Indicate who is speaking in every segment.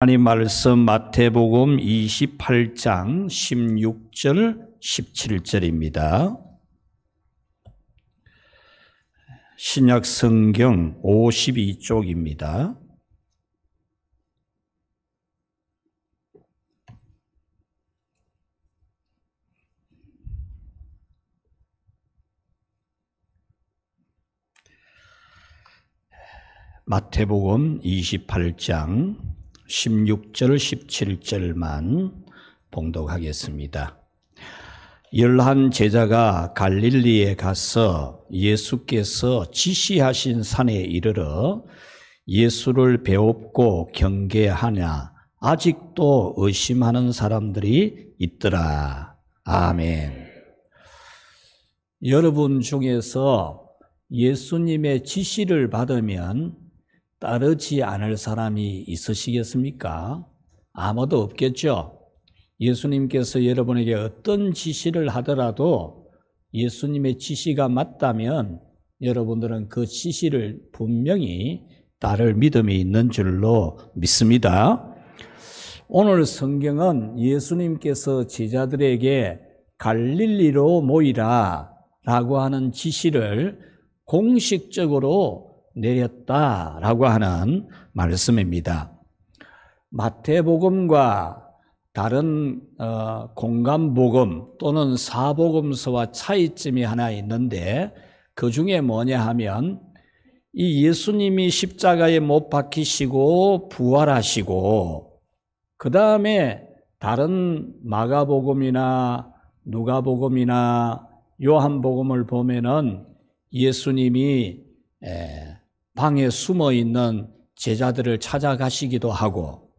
Speaker 1: 하나님 말씀 마태복음 28장 16절 17절입니다. 신약 성경 52쪽입니다. 마태복음 28장 16절 17절만 봉독하겠습니다. 11 제자가 갈릴리에 가서 예수께서 지시하신 산에 이르러 예수를 배웁고 경계하냐 아직도 의심하는 사람들이 있더라. 아멘. 여러분 중에서 예수님의 지시를 받으면 따르지 않을 사람이 있으시겠습니까? 아무도 없겠죠. 예수님께서 여러분에게 어떤 지시를 하더라도 예수님의 지시가 맞다면 여러분들은 그 지시를 분명히 따를 믿음이 있는 줄로 믿습니다. 오늘 성경은 예수님께서 제자들에게 갈릴리로 모이라 라고 하는 지시를 공식적으로 내렸다라고 하는 말씀입니다. 마태복음과 다른 공간복음 또는 사복음서와 차이점이 하나 있는데 그 중에 뭐냐 하면 이 예수님이 십자가에 못 박히시고 부활하시고 그 다음에 다른 마가복음이나 누가복음이나 요한복음을 보면은 예수님이 방에 숨어 있는 제자들을 찾아가시기도 하고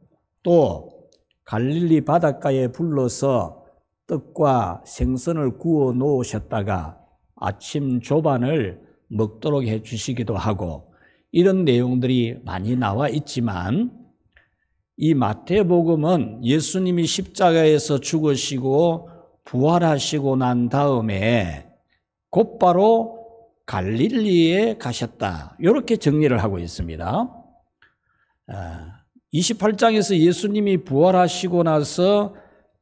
Speaker 1: 또 갈릴리 바닷가에 불러서 떡과 생선을 구워 놓으셨다가 아침 조반을 먹도록 해 주시기도 하고 이런 내용들이 많이 나와 있지만 이 마태복음은 예수님이 십자가에서 죽으시고 부활하시고 난 다음에 곧바로 갈릴리에 가셨다. 이렇게 정리를 하고 있습니다. 28장에서 예수님이 부활하시고 나서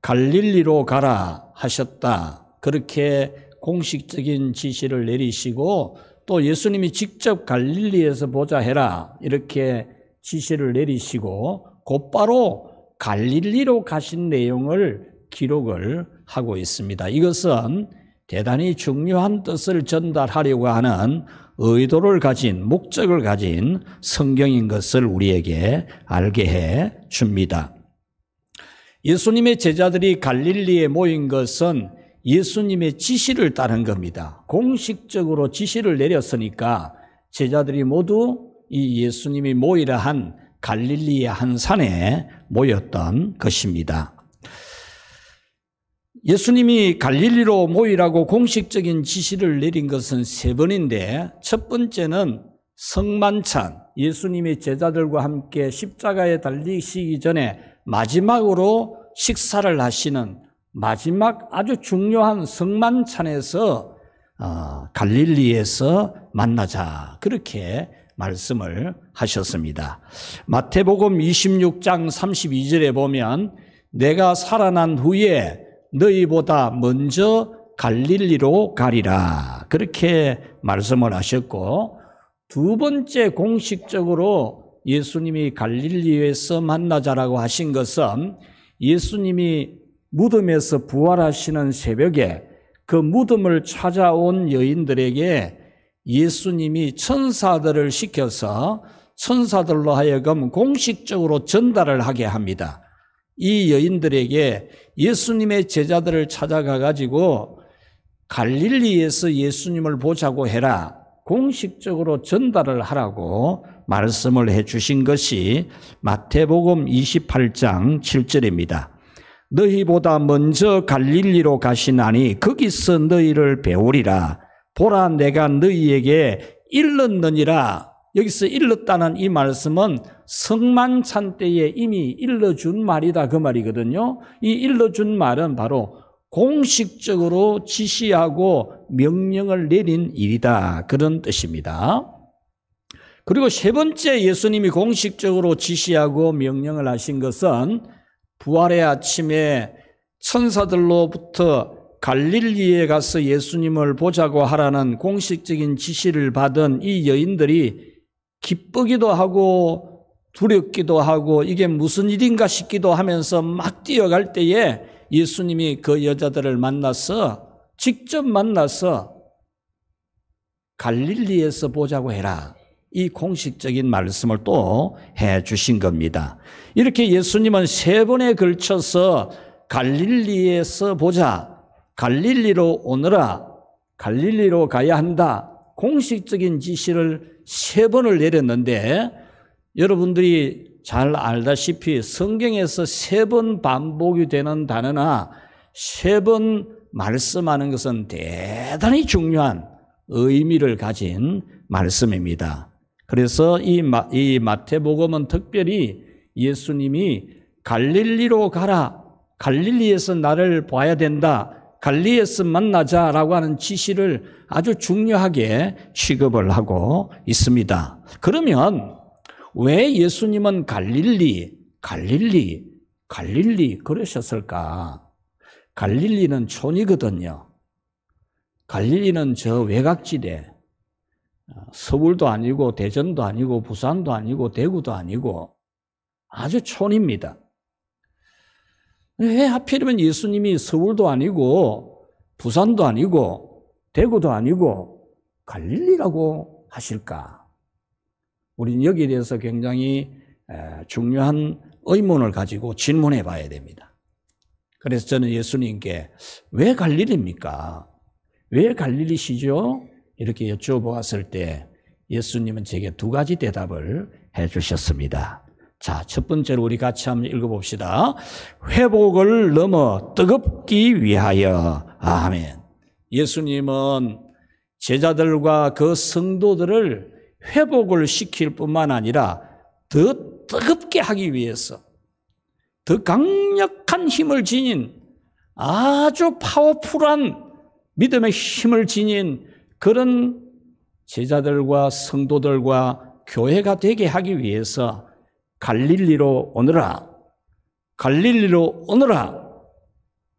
Speaker 1: 갈릴리로 가라 하셨다. 그렇게 공식적인 지시를 내리시고 또 예수님이 직접 갈릴리에서 보자 해라. 이렇게 지시를 내리시고 곧바로 갈릴리로 가신 내용을 기록을 하고 있습니다. 이것은 대단히 중요한 뜻을 전달하려고 하는 의도를 가진, 목적을 가진 성경인 것을 우리에게 알게 해 줍니다. 예수님의 제자들이 갈릴리에 모인 것은 예수님의 지시를 따른 겁니다. 공식적으로 지시를 내렸으니까 제자들이 모두 이 예수님이 모이라 한 갈릴리의 한 산에 모였던 것입니다. 예수님이 갈릴리로 모이라고 공식적인 지시를 내린 것은 3번인데 첫 번째는 성만찬, 예수님이 제자들과 함께 십자가에 달리시기 전에 마지막으로 식사를 하시는 마지막 아주 중요한 성만찬에서 갈릴리에서 만나자 그렇게 말씀을 하셨습니다. 마태복음 26장 32절에 보면 내가 살아난 후에 너희보다 먼저 갈릴리로 가리라 그렇게 말씀을 하셨고 두 번째 공식적으로 예수님이 갈릴리에서 만나자라고 하신 것은 예수님이 무덤에서 부활하시는 새벽에 그 무덤을 찾아온 여인들에게 예수님이 천사들을 시켜서 천사들로 하여금 공식적으로 전달을 하게 합니다. 이 여인들에게 예수님의 제자들을 찾아가 가지고 갈릴리에서 예수님을 보자고 해라. 공식적으로 전달을 하라고 말씀을 해 주신 것이 마태복음 28장 7절입니다. 너희보다 먼저 갈릴리로 가시나니 거기서 너희를 배우리라. 보라 내가 너희에게 일렀느니라. 여기서 일렀다는 이 말씀은 성만찬 때에 이미 일러준 말이다 그 말이거든요. 이 일러준 말은 바로 공식적으로 지시하고 명령을 내린 일이다 그런 뜻입니다. 그리고 세 번째 예수님이 공식적으로 지시하고 명령을 하신 것은 부활의 아침에 천사들로부터 갈릴리에 가서 예수님을 보자고 하라는 공식적인 지시를 받은 이 여인들이 기쁘기도 하고 두렵기도 하고 이게 무슨 일인가 싶기도 하면서 막 뛰어갈 때에 예수님이 그 여자들을 직접 만나서 갈릴리에서 보자고 해라. 이 공식적인 말씀을 또 해 주신 겁니다. 이렇게 예수님은 세 번에 걸쳐서 갈릴리에서 보자, 갈릴리로 오너라, 갈릴리로 가야 한다. 공식적인 지시를 세 번을 내렸는데 여러분들이 잘 알다시피 성경에서 세 번 반복이 되는 단어나 세 번 말씀하는 것은 대단히 중요한 의미를 가진 말씀입니다. 그래서 이 마태복음은 특별히 예수님이 갈릴리로 가라, 갈릴리에서 나를 봐야 된다, 갈릴리에서 만나자라고 하는 지시를 아주 중요하게 취급을 하고 있습니다. 그러면 왜 예수님은 갈릴리 그러셨을까? 갈릴리는 촌이거든요. 갈릴리는 저 외곽지대, 서울도 아니고 대전도 아니고 부산도 아니고 대구도 아니고 아주 촌입니다. 왜 하필이면 예수님이 서울도 아니고 부산도 아니고 대구도 아니고 갈릴리라고 하실까? 우리는 여기에 대해서 굉장히 중요한 의문을 가지고 질문해 봐야 됩니다. 그래서 저는 예수님께 왜 갈릴리입니까? 왜 갈릴리시죠? 이렇게 여쭤보았을 때 예수님은 제게 두 가지 대답을 해 주셨습니다. 자, 첫 번째로 우리 같이 한번 읽어봅시다. 회복을 넘어 뜨겁기 위하여. 아멘. 예수님은 제자들과 그 성도들을 회복을 시킬 뿐만 아니라 더 뜨겁게 하기 위해서 더 강력한 힘을 지닌 아주 파워풀한 믿음의 힘을 지닌 그런 제자들과 성도들과 교회가 되게 하기 위해서 갈릴리로 오너라, 갈릴리로 오너라,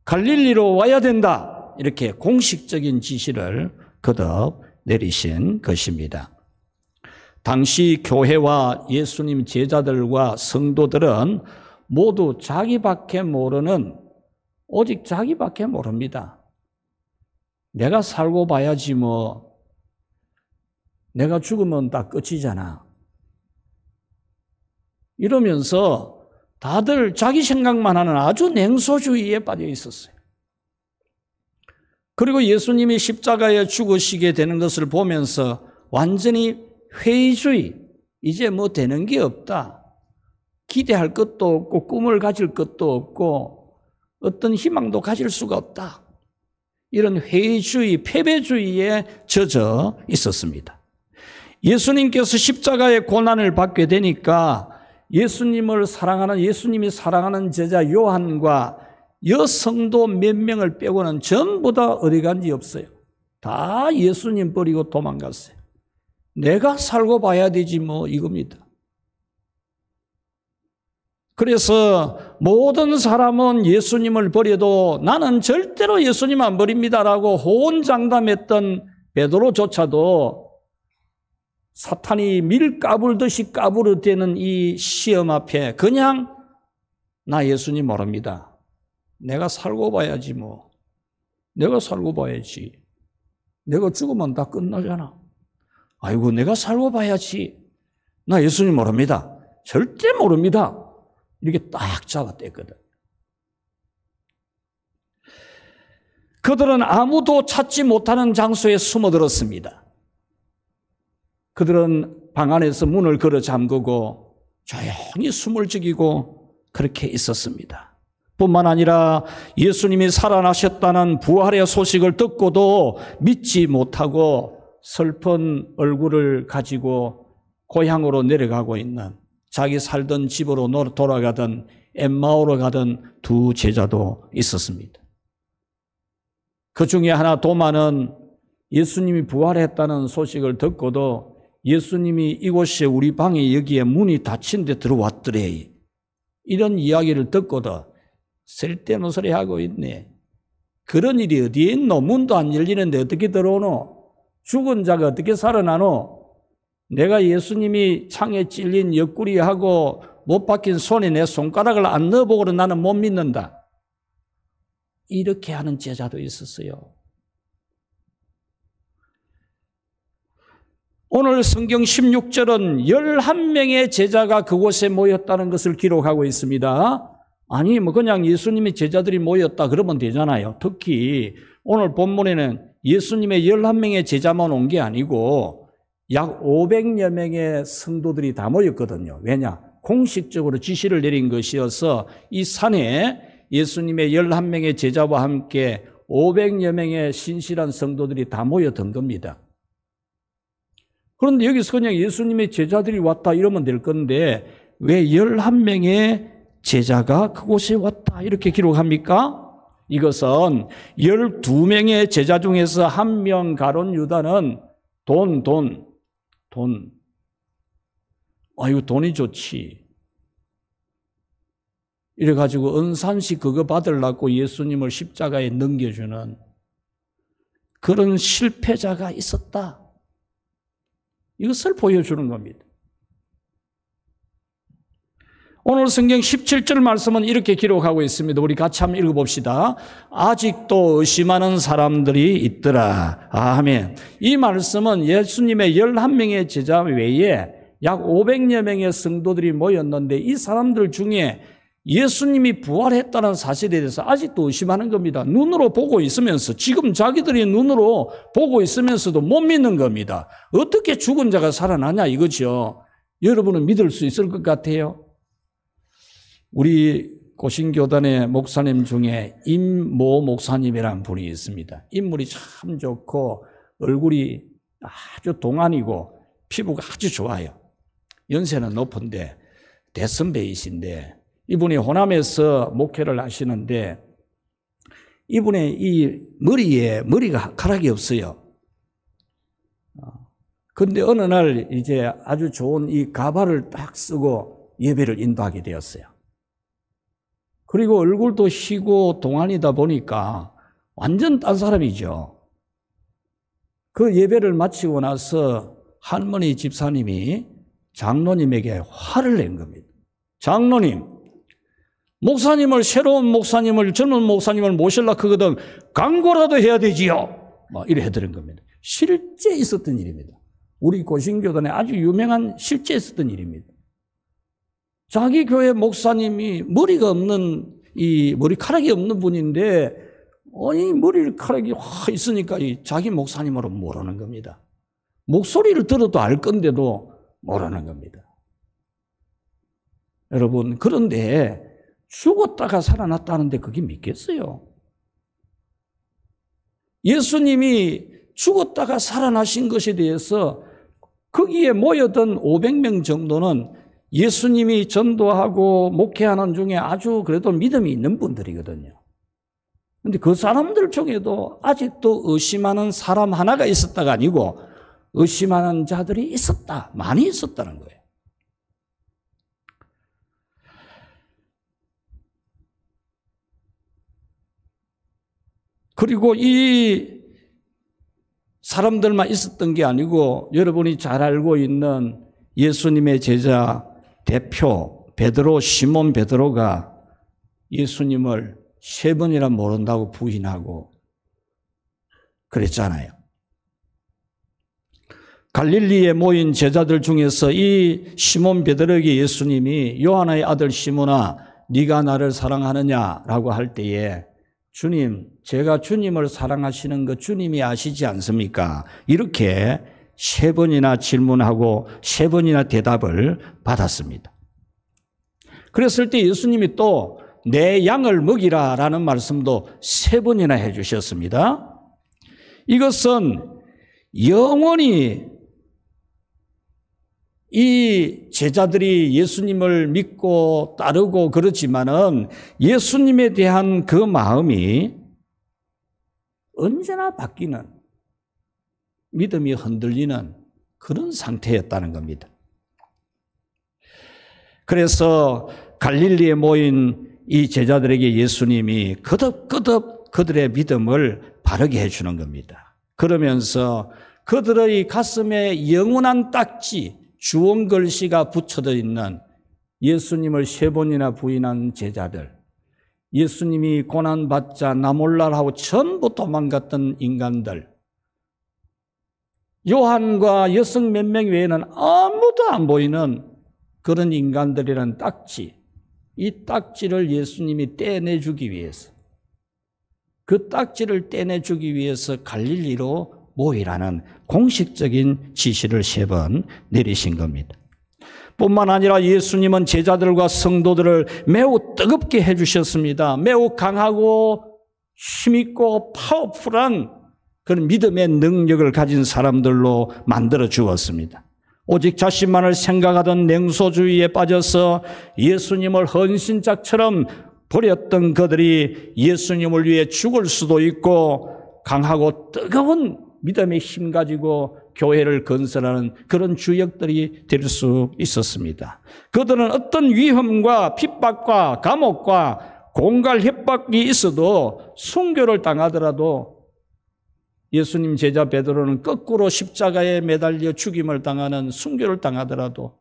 Speaker 1: 갈릴리로 와야 된다. 이렇게 공식적인 지시를 거듭 내리신 것입니다. 당시 교회와 예수님 제자들과 성도들은 모두 자기밖에 모르는, 오직 자기밖에 모릅니다. 내가 살고 봐야지 뭐, 내가 죽으면 다 끝이잖아. 이러면서 다들 자기 생각만 하는 아주 냉소주의에 빠져 있었어요. 그리고 예수님이 십자가에 죽으시게 되는 것을 보면서 완전히 회의주의, 이제 뭐 되는 게 없다. 기대할 것도 없고 꿈을 가질 것도 없고 어떤 희망도 가질 수가 없다. 이런 회의주의, 패배주의에 젖어 있었습니다. 예수님께서 십자가의 고난을 받게 되니까 예수님이 사랑하는 제자 요한과 여성도 몇 명을 빼고는 전부 다 어디 간지 없어요. 다 예수님 버리고 도망갔어요. 내가 살고 봐야 되지 뭐 이겁니다. 그래서 모든 사람은 예수님을 버려도 나는 절대로 예수님 안 버립니다라고 호언장담했던 베드로조차도 사탄이 밀 까불듯이 까부르대는 이 시험 앞에 그냥 나 예수님 모릅니다. 내가 살고 봐야지 뭐. 내가 살고 봐야지. 내가 죽으면 다 끝나잖아. 아이고 내가 살고 봐야지. 나 예수님 모릅니다. 절대 모릅니다. 이렇게 딱 잡아댔거든. 그들은 아무도 찾지 못하는 장소에 숨어들었습니다. 그들은 방 안에서 문을 걸어 잠그고 조용히 숨을 죽이고 그렇게 있었습니다. 뿐만 아니라 예수님이 살아나셨다는 부활의 소식을 듣고도 믿지 못하고 슬픈 얼굴을 가지고 고향으로 내려가고 있는, 자기 살던 집으로 돌아가던 엠마오로 가던 두 제자도 있었습니다. 그 중에 하나 도마는 예수님이 부활했다는 소식을 듣고도 예수님이 이곳에 우리 방에 여기에 문이 닫힌 데 들어왔더래. 이런 이야기를 듣고도 쓸데없는 소리 하고 있네. 그런 일이 어디에 있노? 문도 안 열리는데 어떻게 들어오노? 죽은 자가 어떻게 살아나노? 내가 예수님이 창에 찔린 옆구리하고 못 박힌 손에 내 손가락을 안 넣어보고는 나는 못 믿는다. 이렇게 하는 제자도 있었어요. 오늘 성경 16절은 11명의 제자가 그곳에 모였다는 것을 기록하고 있습니다. 아니 그냥 예수님의 제자들이 모였다 그러면 되잖아요. 특히 오늘 본문에는 예수님의 11명의 제자만 온 게 아니고 약 500여 명의 성도들이 다 모였거든요. 왜냐? 공식적으로 지시를 내린 것이어서 이 산에 예수님의 11명의 제자와 함께 500여 명의 신실한 성도들이 다 모였던 겁니다. 그런데 여기서 그냥 예수님의 제자들이 왔다 이러면 될 건데 왜 11명의 제자가 그곳에 왔다 이렇게 기록합니까? 이것은 12명의 제자 중에서 한 명 가룟 유다는 돈. 아이고 돈이 좋지. 이래가지고 은산시 그거 받으려고 예수님을 십자가에 넘겨주는 그런 실패자가 있었다. 이것을 보여주는 겁니다. 오늘 성경 17절 말씀은 이렇게 기록하고 있습니다. 우리 같이 한번 읽어봅시다. 아직도 의심하는 사람들이 있더라. 아멘. 이 말씀은 예수님의 11명의 제자 외에 약 500여 명의 성도들이 모였는데 이 사람들 중에 예수님이 부활했다는 사실에 대해서 아직도 의심하는 겁니다. 눈으로 보고 있으면서 지금 자기들이 눈으로 보고 있으면서도 못 믿는 겁니다. 어떻게 죽은 자가 살아나냐 이거죠. 여러분은 믿을 수 있을 것 같아요? 우리 고신교단의 목사님 중에 임모 목사님이라는 분이 있습니다. 인물이 참 좋고 얼굴이 아주 동안이고 피부가 아주 좋아요. 연세는 높은데 대선배이신데 이분이 호남에서 목회를 하시는데 이분의 이 머리가 가락이 없어요. 그런데 어느 날 이제 아주 좋은 이 가발을 딱 쓰고 예배를 인도하게 되었어요. 그리고 얼굴도 희고 동안이다 보니까 완전 딴 사람이죠. 그 예배를 마치고 나서 할머니 집사님이 장로님에게 화를 낸 겁니다. 장로님, 새로운 목사님을, 젊은 목사님을 모시려고 하거든 광고라도 해야 되지요. 이래 해드린 겁니다. 실제 있었던 일입니다. 우리 고신교단에 아주 유명한 실제 있었던 일입니다. 자기 교회 목사님이 머리카락이 없는 분인데, 머리카락이 확 있으니까 자기 목사님으로 모르는 겁니다. 목소리를 들어도 알 건데도 모르는 겁니다. 여러분, 그런데 죽었다가 살아났다는데 그게 믿겠어요? 예수님이 죽었다가 살아나신 것에 대해서 거기에 모여든 500명 정도는 예수님이 전도하고 목회하는 중에 아주 그래도 믿음이 있는 분들이거든요. 그런데 그 사람들 중에도 아직도 의심하는 사람 하나가 있었다가 아니고 의심하는 자들이 있었다. 많이 있었다는 거예요. 그리고 이 사람들만 있었던 게 아니고 여러분이 잘 알고 있는 예수님의 제자 대표 시몬 베드로가 예수님을 3번이나 모른다고 부인하고 그랬잖아요. 갈릴리에 모인 제자들 중에서 이 시몬 베드로에게 예수님이 요한의 아들 시몬아 네가 나를 사랑하느냐라고 할 때에 주님, 제가 주님을 사랑하시는 거 주님이 아시지 않습니까? 이렇게 3번이나 질문하고 3번이나 대답을 받았습니다. 그랬을 때 예수님이 또 내 양을 먹이라 라는 말씀도 3번이나 해주셨습니다. 이것은 영원히 이 제자들이 예수님을 믿고 따르고 그렇지만은 예수님에 대한 그 마음이 언제나 바뀌는, 믿음이 흔들리는 그런 상태였다는 겁니다. 그래서 갈릴리에 모인 이 제자들에게 예수님이 거듭거듭 그들의 믿음을 바르게 해주는 겁니다. 그러면서 그들의 가슴에 영원한 딱지, 주홍글씨가 붙여져 있는 예수님을 3번이나 부인한 제자들, 예수님이 고난받자 나 몰라라고 전부 도망갔던 인간들, 요한과 여성 몇 명 외에는 아무도 안 보이는 그런 인간들이라는 딱지, 이 딱지를 예수님이 떼내주기 위해서, 그 딱지를 떼내주기 위해서 갈릴리로 모이라는 공식적인 지시를 3번 내리신 겁니다. 뿐만 아니라 예수님은 제자들과 성도들을 매우 뜨겁게 해주셨습니다. 매우 강하고 힘있고 파워풀한 그런 믿음의 능력을 가진 사람들로 만들어 주었습니다. 오직 자신만을 생각하던 냉소주의에 빠져서 예수님을 헌신짝처럼 버렸던 그들이 예수님을 위해 죽을 수도 있고 강하고 뜨거운 믿음의 힘 가지고 교회를 건설하는 그런 주역들이 될 수 있었습니다. 그들은 어떤 위험과 핍박과 감옥과 공갈 협박이 있어도 순교를 당하더라도 예수님 제자 베드로는 거꾸로 십자가에 매달려 죽임을 당하는 순교를 당하더라도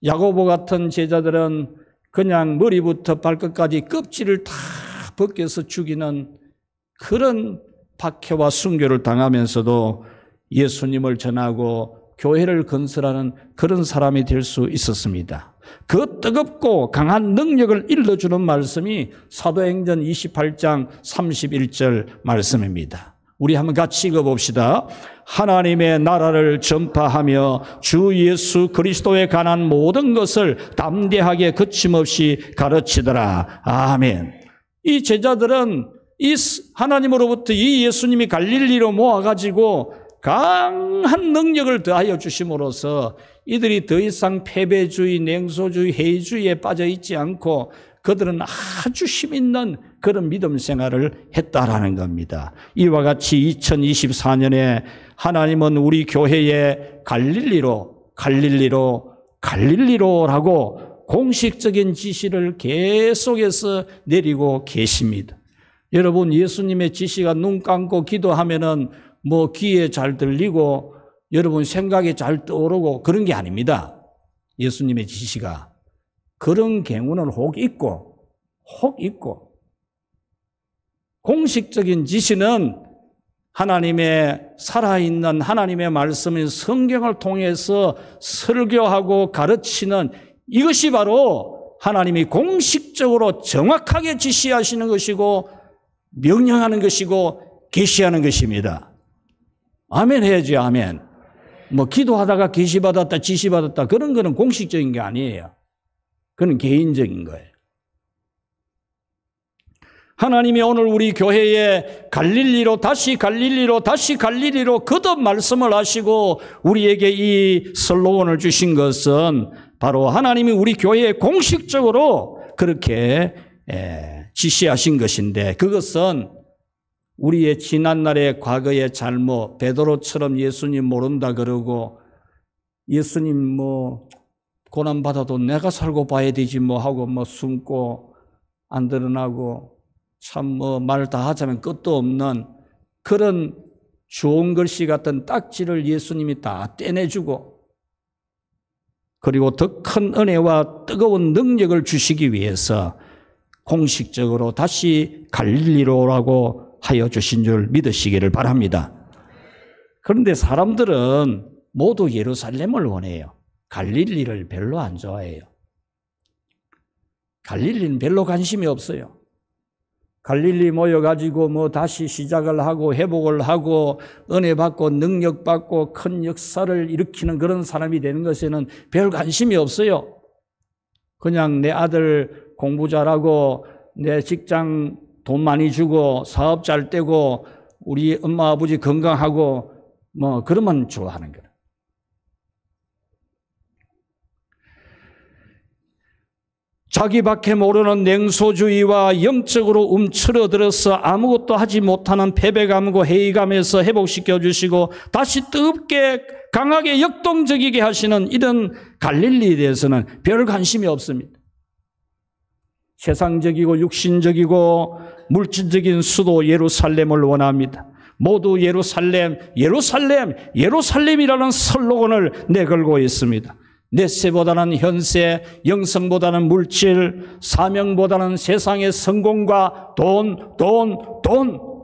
Speaker 1: 야고보 같은 제자들은 그냥 머리부터 발끝까지 껍질을 다 벗겨서 죽이는 그런 박해와 순교를 당하면서도 예수님을 전하고 교회를 건설하는 그런 사람이 될 수 있었습니다. 그 뜨겁고 강한 능력을 일러주는 말씀이 사도행전 28장 31절 말씀입니다. 우리 한번 같이 읽어봅시다. 하나님의 나라를 전파하며 주 예수 그리스도에 관한 모든 것을 담대하게 거침없이 가르치더라. 아멘. 이 제자들은 이 하나님으로부터 이 예수님이 갈릴리로 모아가지고 강한 능력을 더하여 주심으로써 이들이 더 이상 패배주의, 냉소주의, 해이주의에 빠져 있지 않고 그들은 아주 힘있는 그런 믿음 생활을 했다라는 겁니다. 이와 같이 2024년에 하나님은 우리 교회에 갈릴리로라고 공식적인 지시를 계속해서 내리고 계십니다. 여러분, 예수님의 지시가 눈 감고 기도하면은 뭐 귀에 잘 들리고 여러분 생각에 잘 떠오르고 그런 게 아닙니다. 예수님의 지시가. 그런 경우는 혹 있고 공식적인 지시는 하나님의 살아있는 하나님의 말씀인 성경을 통해서 설교하고 가르치는 이것이 바로 하나님이 공식적으로 정확하게 지시하시는 것이고 명령하는 것이고 계시하는 것입니다. 아멘 해야지, 아멘. 뭐 기도하다가 계시받았다, 지시받았다 그런 거는 공식적인 게 아니에요. 그건 개인적인 거예요. 하나님이 오늘 우리 교회에 갈릴리로 거듭 말씀을 하시고 우리에게 이 슬로건을 주신 것은 바로 하나님이 우리 교회에 공식적으로 그렇게 지시하신 것인데 그것은 우리의 지난날의 과거의 잘못, 베드로처럼 예수님 모른다 그러고 예수님 뭐 고난받아도 내가 살고 봐야 되지 뭐 하고 뭐 숨고 안 드러나고 참 뭐 말 다 하자면 끝도 없는 그런 좋은 글씨 같은 딱지를 예수님이 다 떼내주고 그리고 더 큰 은혜와 뜨거운 능력을 주시기 위해서 공식적으로 다시 갈릴리로라고 하여 주신 줄 믿으시기를 바랍니다. 그런데 사람들은 모두 예루살렘을 원해요. 갈릴리를 별로 안 좋아해요. 갈릴리는 별로 관심이 없어요. 갈릴리 모여가지고 뭐 다시 시작을 하고 회복을 하고 은혜 받고 능력 받고 큰 역사를 일으키는 그런 사람이 되는 것에는 별 관심이 없어요. 그냥 내 아들 공부 잘하고 내 직장 돈 많이 주고 사업 잘 되고 우리 엄마 아버지 건강하고 뭐 그러면 좋아하는 거예요. 자기밖에 모르는 냉소주의와 영적으로 움츠러들어서 아무것도 하지 못하는 패배감과 회의감에서 회복시켜 주시고 다시 뜨겁게 강하게 역동적이게 하시는 이런 갈릴리에 대해서는 별 관심이 없습니다. 세상적이고 육신적이고 물질적인 수도 예루살렘을 원합니다. 모두 예루살렘, 예루살렘, 예루살렘이라는 슬로건을 내걸고 있습니다. 넷세보다는 현세, 영성보다는 물질, 사명보다는 세상의 성공과 돈,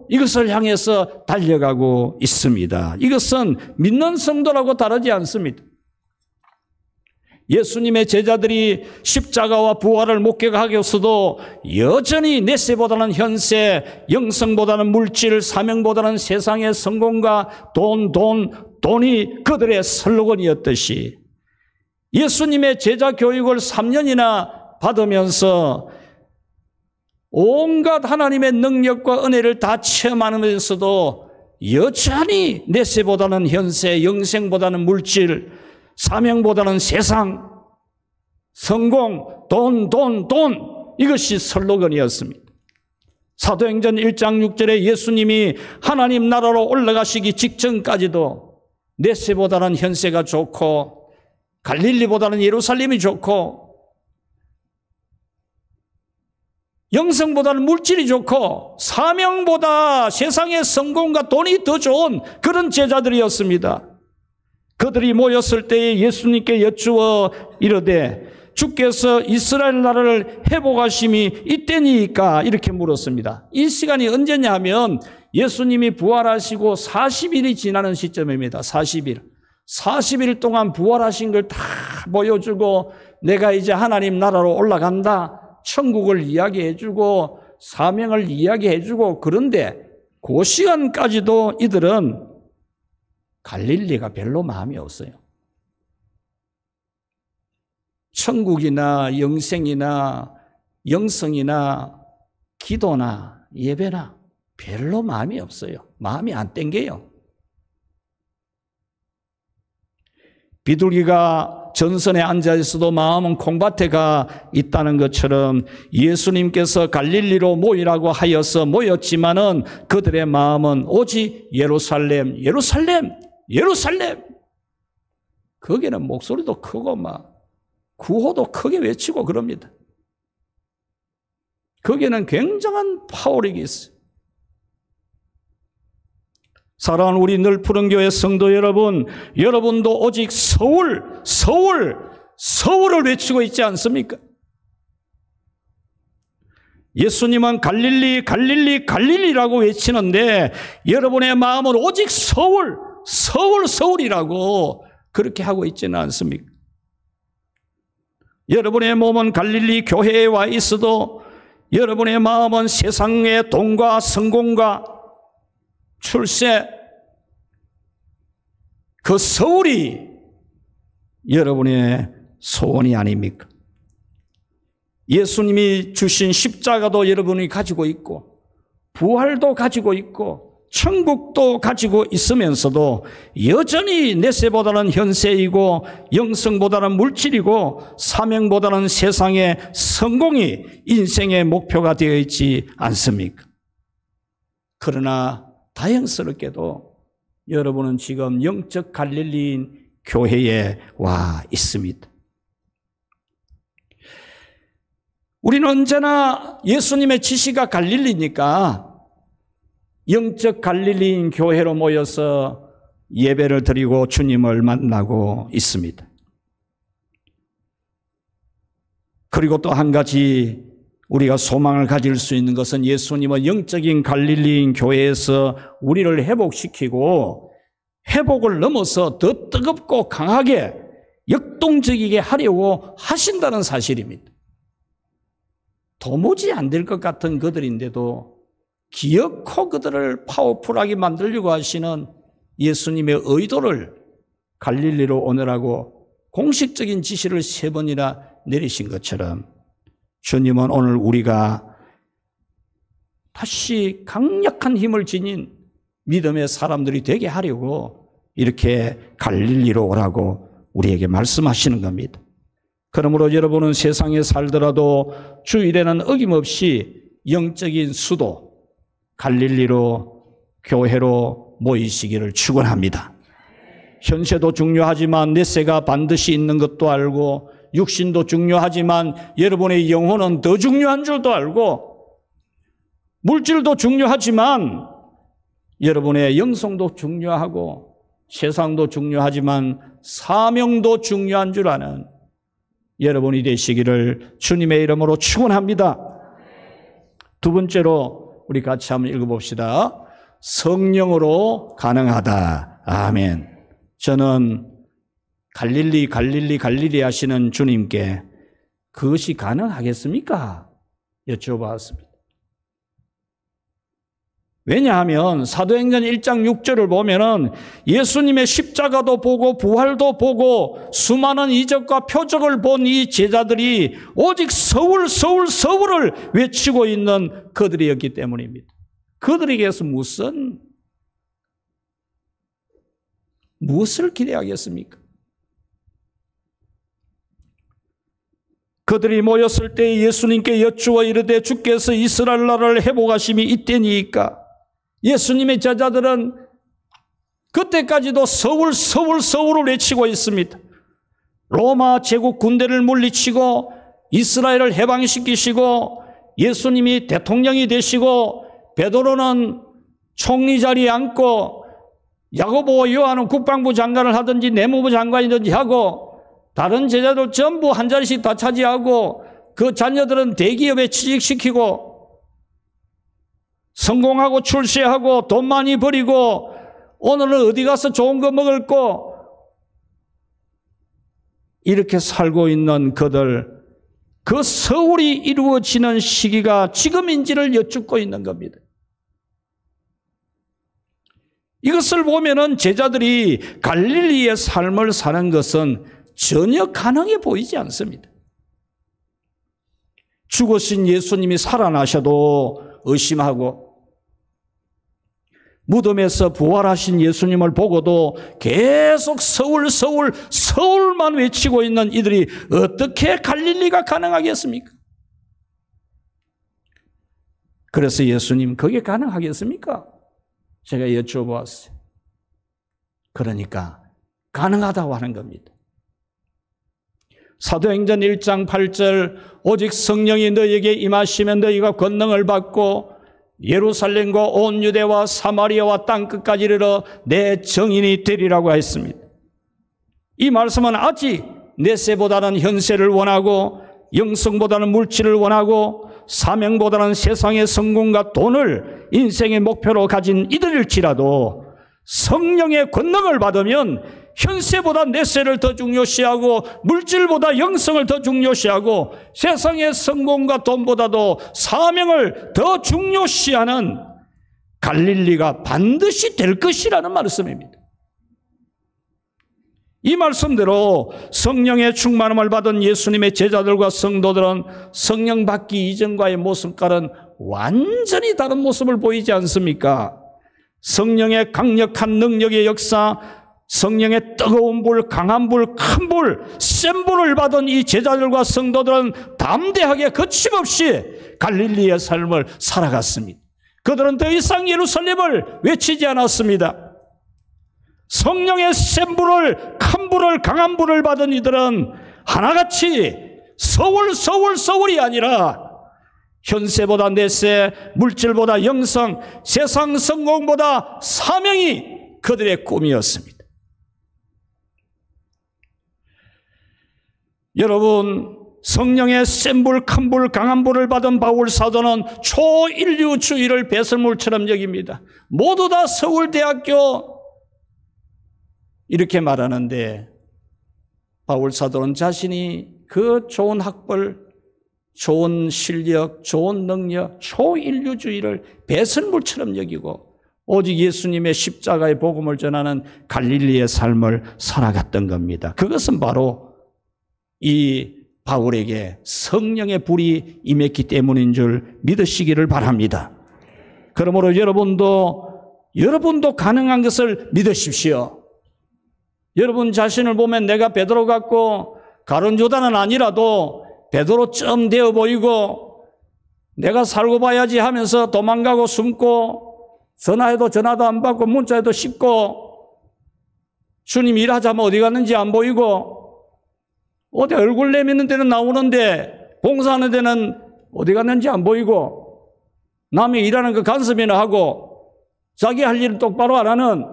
Speaker 1: 이것을 향해서 달려가고 있습니다. 이것은 믿는 성도라고 다르지 않습니다. 예수님의 제자들이 십자가와 부활을 목격하겠어도 여전히 넷세보다는 현세, 영성보다는 물질, 사명보다는 세상의 성공과 돈이 그들의 슬로건이었듯이 예수님의 제자 교육을 3년이나 받으면서 온갖 하나님의 능력과 은혜를 다 체험하면서도 여전히 넷세보다는 현세, 영생보다는 물질, 사명보다는 세상, 성공, 돈, 이것이 슬로건이었습니다. 사도행전 1장 6절에 예수님이 하나님 나라로 올라가시기 직전까지도 넷세보다는 현세가 좋고 갈릴리보다는 예루살렘이 좋고 영성보다는 물질이 좋고 사명보다 세상의 성공과 돈이 더 좋은 그런 제자들이었습니다. 그들이 모였을 때에 예수님께 여쭈어 이르되 주께서 이스라엘 나라를 회복하심이 이때니까 이렇게 물었습니다. 이 시간이 언제냐 하면 예수님이 부활하시고 40일이 지나는 시점입니다. 40일 동안 부활하신 걸 다 보여주고 내가 이제 하나님 나라로 올라간다. 천국을 이야기해주고 사명을 이야기해주고 그런데 그 시간까지도 이들은 갈릴리가 별로 마음이 없어요. 천국이나 영생이나 영성이나 기도나 예배나 별로 마음이 없어요. 마음이 안 땡겨요. 비둘기가 전선에 앉아 있어도 마음은 콩밭에 가 있다는 것처럼 예수님께서 갈릴리로 모이라고 하여서 모였지만은 그들의 마음은 오직 예루살렘, 예루살렘, 예루살렘. 거기는 목소리도 크고 막 구호도 크게 외치고 그럽니다. 거기에는 굉장한 파워력이 있어요. 사랑하는 우리 늘푸른 교회 성도 여러분, 여러분도 오직 서울을 외치고 있지 않습니까? 예수님은 갈릴리라고 외치는데 여러분의 마음은 오직 서울이라고 그렇게 하고 있지는 않습니까? 여러분의 몸은 갈릴리 교회에 와 있어도 여러분의 마음은 세상의 돈과 성공과 출세, 그 서울이 여러분의 소원이 아닙니까? 예수님이 주신 십자가도 여러분이 가지고 있고 부활도 가지고 있고 천국도 가지고 있으면서도 여전히 넷세보다는 현세이고 영성보다는 물질이고 사명보다는 세상의 성공이 인생의 목표가 되어 있지 않습니까? 그러나 다행스럽게도 여러분은 지금 영적 갈릴리인 교회에 와 있습니다. 우리는 언제나 예수님의 지시가 갈릴리니까 영적 갈릴리인 교회로 모여서 예배를 드리고 주님을 만나고 있습니다. 그리고 또 한 가지 우리가 소망을 가질 수 있는 것은 예수님은 영적인 갈릴리인 교회에서 우리를 회복시키고 회복을 넘어서 더 뜨겁고 강하게 역동적이게 하려고 하신다는 사실입니다. 도무지 안 될 것 같은 그들인데도 기어코 그들을 파워풀하게 만들려고 하시는 예수님의 의도를 갈릴리로 오느라고 공식적인 지시를 3번이나 내리신 것처럼 주님은 오늘 우리가 다시 강력한 힘을 지닌 믿음의 사람들이 되게 하려고 이렇게 갈릴리로 오라고 우리에게 말씀하시는 겁니다. 그러므로 여러분은 세상에 살더라도 주일에는 어김없이 영적인 수도 갈릴리로 교회로 모이시기를 축원합니다. 현세도 중요하지만 넷세가 반드시 있는 것도 알고, 육신도 중요하지만 여러분의 영혼은 더 중요한 줄도 알고, 물질도 중요하지만 여러분의 영성도 중요하고, 세상도 중요하지만 사명도 중요한 줄 아는 여러분이 되시기를 주님의 이름으로 축원합니다. 두 번째로 우리 같이 한번 읽어봅시다. 성령으로 가능하다. 아멘. 저는 갈릴리 하시는 주님께 그것이 가능하겠습니까? 여쭤봤습니다. 왜냐하면 사도행전 1장 6절을 보면은 예수님의 십자가도 보고 부활도 보고 수많은 이적과 표적을 본 이 제자들이 오직 서울 서울을 외치고 있는 그들이었기 때문입니다. 그들에게서 무엇을 기대하겠습니까? 그들이 모였을 때 예수님께 여쭈어 이르되 주께서 이스라엘 나라를 회복하심이 이때니까. 예수님의 제자들은 그때까지도 서울을 외치고 있습니다. 로마 제국 군대를 물리치고 이스라엘을 해방시키시고 예수님이 대통령이 되시고 베드로는 총리 자리에 앉고 야고보와 요한은 국방부 장관을 하든지 내무부 장관이든지 하고 다른 제자들 전부 한 자리씩 다 차지하고 그 자녀들은 대기업에 취직시키고 성공하고 출세하고 돈 많이 벌이고 오늘은 어디 가서 좋은 거 먹을 거 이렇게 살고 있는 그들, 그 서울이 이루어지는 시기가 지금인지를 여쭙고 있는 겁니다. 이것을 보면은 제자들이 갈릴리의 삶을 사는 것은 전혀 가능해 보이지 않습니다. 죽으신 예수님이 살아나셔도 의심하고 무덤에서 부활하신 예수님을 보고도 계속 서울만 외치고 있는 이들이 어떻게 갈릴리가 가능하겠습니까? 그래서 예수님, 그게 가능하겠습니까? 제가 여쭤보았어요. 그러니까 가능하다고 하는 겁니다. 사도행전 1장 8절 오직 성령이 너희에게 임하시면 너희가 권능을 받고 예루살렘과 온 유대와 사마리아와 땅끝까지 이르러 내 증인이 되리라고 했습니다. 이 말씀은 아직 내세보다는 현세를 원하고 영성보다는 물질을 원하고 사명보다는 세상의 성공과 돈을 인생의 목표로 가진 이들일지라도 성령의 권능을 받으면 현세보다 내세를 더 중요시하고 물질보다 영성을 더 중요시하고 세상의 성공과 돈보다도 사명을 더 중요시하는 갈릴리가 반드시 될 것이라는 말씀입니다. 이 말씀대로 성령의 충만함을 받은 예수님의 제자들과 성도들은 성령 받기 이전과의 모습과는 완전히 다른 모습을 보이지 않습니까? 성령의 강력한 능력의 역사, 성령의 뜨거운 불, 강한 불, 큰 불, 센 불을 받은 이 제자들과 성도들은 담대하게 거침없이 갈릴리의 삶을 살아갔습니다. 그들은 더 이상 예루살렘을 외치지 않았습니다. 성령의 센 불을, 큰 불을, 강한 불을 받은 이들은 하나같이 서울이 아니라 현세보다 내세, 물질보다 영성, 세상 성공보다 사명이 그들의 꿈이었습니다. 여러분, 성령의 센 불, 큰 불, 강한 불을 받은 바울 사도는 초인류주의를 배설물처럼 여깁니다. 모두 다 서울대학교 이렇게 말하는데 바울 사도는 자신이 그 좋은 학벌, 좋은 실력, 좋은 능력, 초인류주의를 배설물처럼 여기고 오직 예수님의 십자가의 복음을 전하는 갈릴리의 삶을 살아갔던 겁니다. 그것은 바로 이 바울에게 성령의 불이 임했기 때문인 줄 믿으시기를 바랍니다. 그러므로 여러분도 가능한 것을 믿으십시오. 여러분 자신을 보면 내가 베드로 같고 가론유다는 아니라도 베드로쯤 되어 보이고 내가 살고 봐야지 하면서 도망가고 숨고 전화해도 전화도 안 받고 문자해도 씹고 주님 일하자면 어디 갔는지 안 보이고, 어디 얼굴 내미는 데는 나오는데 봉사하는 데는 어디 갔는지 안 보이고, 남이 일하는 거 간섭이나 하고 자기 할 일을 똑바로 안 하는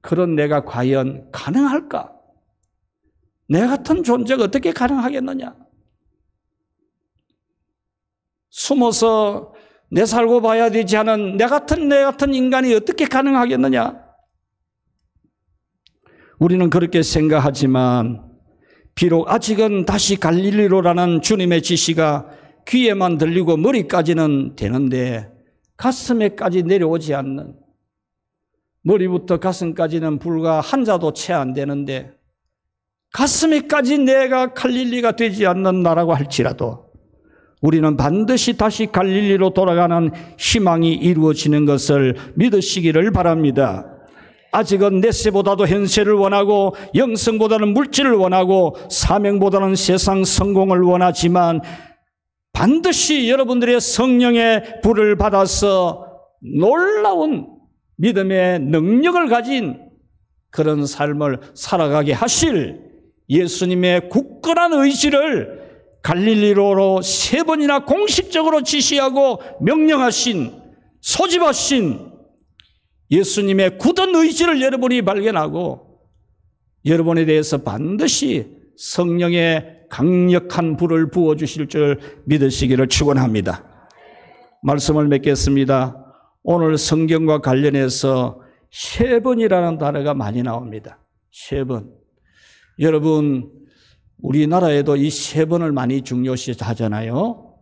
Speaker 1: 그런 내가 과연 가능할까? 내 같은 존재가 어떻게 가능하겠느냐? 숨어서 내 살고 봐야 되지 않은 내 같은 인간이 어떻게 가능하겠느냐? 우리는 그렇게 생각하지만 비록 아직은 다시 갈릴리로라는 주님의 지시가 귀에만 들리고 머리까지는 되는데 가슴에까지 내려오지 않는, 머리부터 가슴까지는 불과 한 자도 채 안 되는데 가슴에까지 내가 갈릴리가 되지 않는 나라고 할지라도 우리는 반드시 다시 갈릴리로 돌아가는 희망이 이루어지는 것을 믿으시기를 바랍니다. 아직은 내세보다도 현세를 원하고 영성보다는 물질을 원하고 사명보다는 세상 성공을 원하지만 반드시 여러분들의 성령의 불을 받아서 놀라운 믿음의 능력을 가진 그런 삶을 살아가게 하실 예수님의 굳건한 의지를 갈릴리로로 3번이나 공식적으로 지시하고 명령하신, 소집하신 예수님의 굳은 의지를 여러분이 발견하고 여러분에 대해서 반드시 성령의 강력한 불을 부어주실 줄 믿으시기를 축원합니다. 말씀을 맺겠습니다. 오늘 성경과 관련해서 3번이라는 단어가 많이 나옵니다. 3번. 여러분, 우리나라에도 이 3번을 많이 중요시 하잖아요.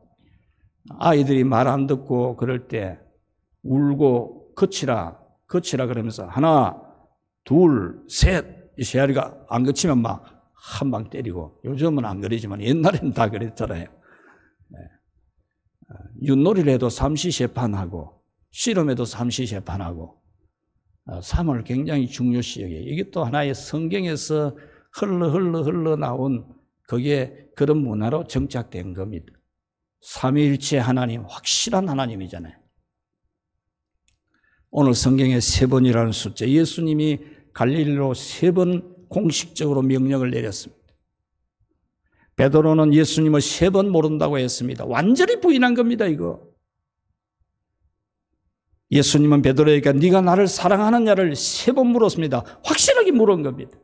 Speaker 1: 아이들이 말 안 듣고 그럴 때 울고 그치라 그러면서 하나, 둘, 셋, 이 세 알이가 안 그치면 막 한 방 때리고, 요즘은 안 그러지만 옛날에는 다 그랬잖아요. 윷놀이를 해도 삼시세판하고 씨름해도 삼시세판하고 3을 굉장히 중요시 여겨요. 이게 또 하나의 성경에서 흘러 나온 그게 그런 문화로 정착된 겁니다. 삼위일체 하나님, 확실한 하나님이잖아요. 오늘 성경에 3번이라는 숫자, 예수님이 갈릴리로 3번 공식적으로 명령을 내렸습니다. 베드로는 예수님을 3번 모른다고 했습니다. 완전히 부인한 겁니다, 이거. 예수님은 베드로에게 네가 나를 사랑하느냐를 3번 물었습니다. 확실하게 물은 겁니다.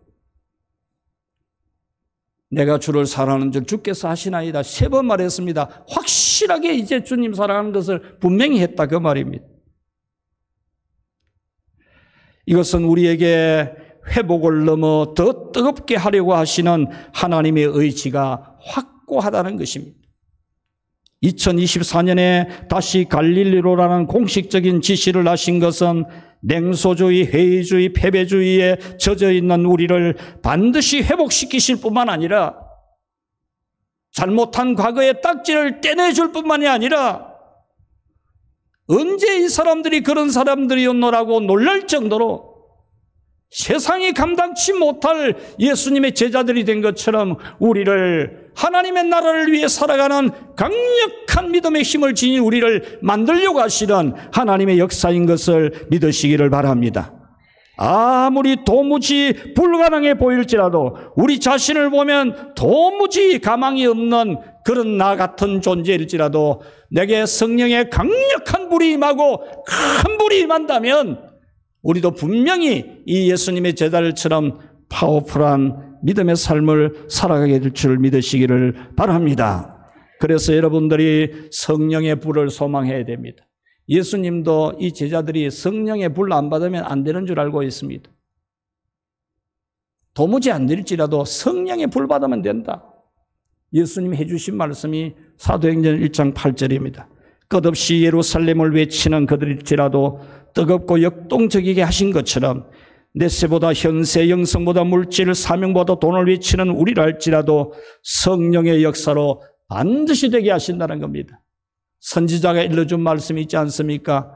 Speaker 1: 내가 주를 사랑하는 줄 주께서 아시나이다. 3번 말했습니다. 확실하게 이제 주님 사랑하는 것을 분명히 했다, 그 말입니다. 이것은 우리에게 회복을 넘어 더 뜨겁게 하려고 하시는 하나님의 의지가 확고하다는 것입니다. 2024년에 다시 갈릴리로라는 공식적인 지시를 하신 것은 냉소주의, 회의주의, 패배주의에 젖어 있는 우리를 반드시 회복시키실 뿐만 아니라 잘못한 과거의 딱지를 떼내줄 뿐만이 아니라 언제 이 사람들이 그런 사람들이었노라고 놀랄 정도로 세상이 감당치 못할 예수님의 제자들이 된 것처럼 우리를 하나님의 나라를 위해 살아가는 강력한 믿음의 힘을 지닌 우리를 만들려고 하시는 하나님의 역사인 것을 믿으시기를 바랍니다. 아무리 도무지 불가능해 보일지라도 우리 자신을 보면 도무지 가망이 없는 그런 나 같은 존재일지라도 내게 성령의 강력한 불이 임하고 큰 불이 임한다면 우리도 분명히 이 예수님의 제자들처럼 파워풀한 믿음의 삶을 살아가게 될 줄 믿으시기를 바랍니다. 그래서 여러분들이 성령의 불을 소망해야 됩니다. 예수님도 이 제자들이 성령의 불 안 받으면 안 되는 줄 알고 있습니다. 도무지 안 될지라도 성령의 불 받으면 된다. 예수님이 해주신 말씀이 사도행전 1장 8절입니다. 끝없이 예루살렘을 외치는 그들일지라도 뜨겁고 역동적이게 하신 것처럼 내세보다 현세, 영성보다 물질, 사명보다 돈을 외치는 우리라 할지라도 성령의 역사로 반드시 되게 하신다는 겁니다. 선지자가 일러준 말씀이 있지 않습니까?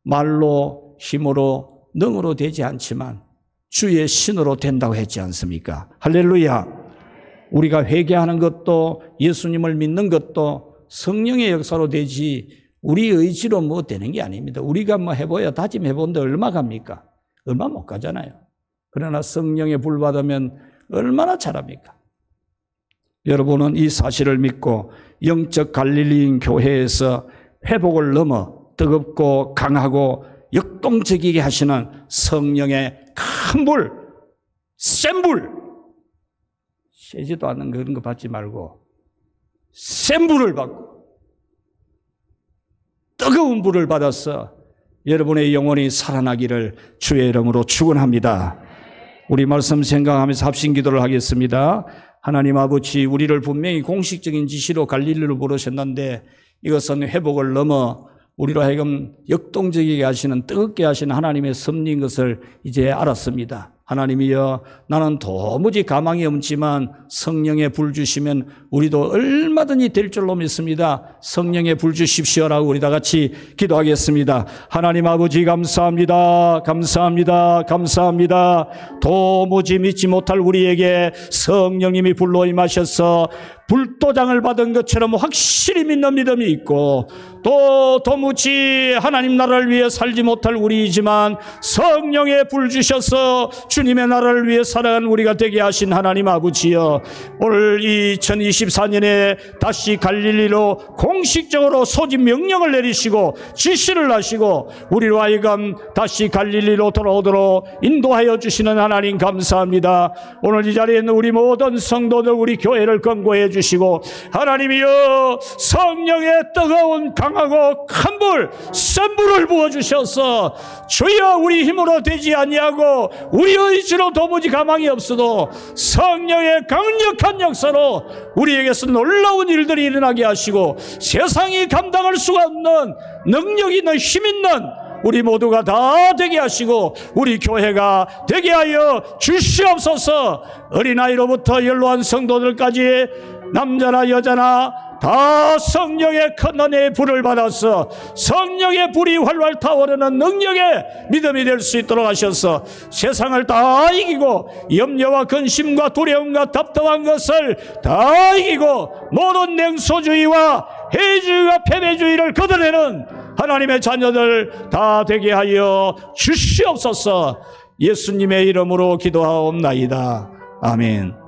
Speaker 1: 말로, 힘으로, 능으로 되지 않지만 주의 신으로 된다고 했지 않습니까? 할렐루야! 우리가 회개하는 것도 예수님을 믿는 것도 성령의 역사로 되지 우리 의지로 뭐 되는 게 아닙니다. 우리가 뭐 해봐야 다짐해본데 얼마 갑니까? 얼마 못 가잖아요. 그러나 성령의 불 받으면 얼마나 잘합니까? 여러분은 이 사실을 믿고 영적 갈릴리인 교회에서 회복을 넘어 뜨겁고 강하고 역동적이게 하시는 성령의 큰 불, 센 불, 세지도 않는 그런 거 받지 말고 센 불을 받고 뜨거운 불을 받아서 여러분의 영혼이 살아나기를 주의 이름으로 축원합니다. 우리 말씀 생각하면서 합심 기도를 하겠습니다. 하나님 아버지, 우리를 분명히 공식적인 지시로 갈릴리로 부르셨는데 이것은 회복을 넘어 우리로 하여금 역동적이게 하시는, 뜨겁게 하시는 하나님의 섭리인 것을 이제 알았습니다. 하나님이여, 나는 도무지 가망이 없지만 성령의 불 주시면 우리도 얼마든지 될 줄로 믿습니다. 성령의 불 주십시오라고 우리 다 같이 기도하겠습니다. 하나님 아버지, 감사합니다. 감사합니다. 감사합니다. 도무지 믿지 못할 우리에게 성령님이 불로 임하셔서 불도장을 받은 것처럼 확실히 믿는 믿음이 있고, 또 도무지 하나님 나라를 위해 살지 못할 우리이지만 성령의 불 주셔서 주님의 나라를 위해 살아가는 우리가 되게 하신 하나님 아버지여, 오늘 2024년에 다시 갈릴리로 공식적으로 소집 명령을 내리시고 지시를 하시고 우리로 하여금 다시 갈릴리로 돌아오도록 인도하여 주시는 하나님 감사합니다. 오늘 이 자리에 있는 우리 모든 성도들, 우리 교회를 권고해 주시고, 하나님이여, 성령의 뜨거운 강하고 큰 불, 센 불을 부어주셔서 주여, 우리 힘으로 되지 아니하고 우리 의지로 도무지 가망이 없어도 성령의 강력한 역사로 우리에게서 놀라운 일들이 일어나게 하시고 세상이 감당할 수가 없는 능력 있는 힘 있는 우리 모두가 다 되게 하시고 우리 교회가 되게 하여 주시옵소서. 어린아이로부터 연로한 성도들까지 남자나 여자나 다 성령의 큰 은혜의 불을 받아서 성령의 불이 활활 타오르는 능력의 믿음이 될 수 있도록 하셔서 세상을 다 이기고 염려와 근심과 두려움과 답답한 것을 다 이기고 모든 냉소주의와 해주의와 패배주의를 걷어내는 하나님의 자녀들 다 되게 하여 주시옵소서. 예수님의 이름으로 기도하옵나이다. 아멘.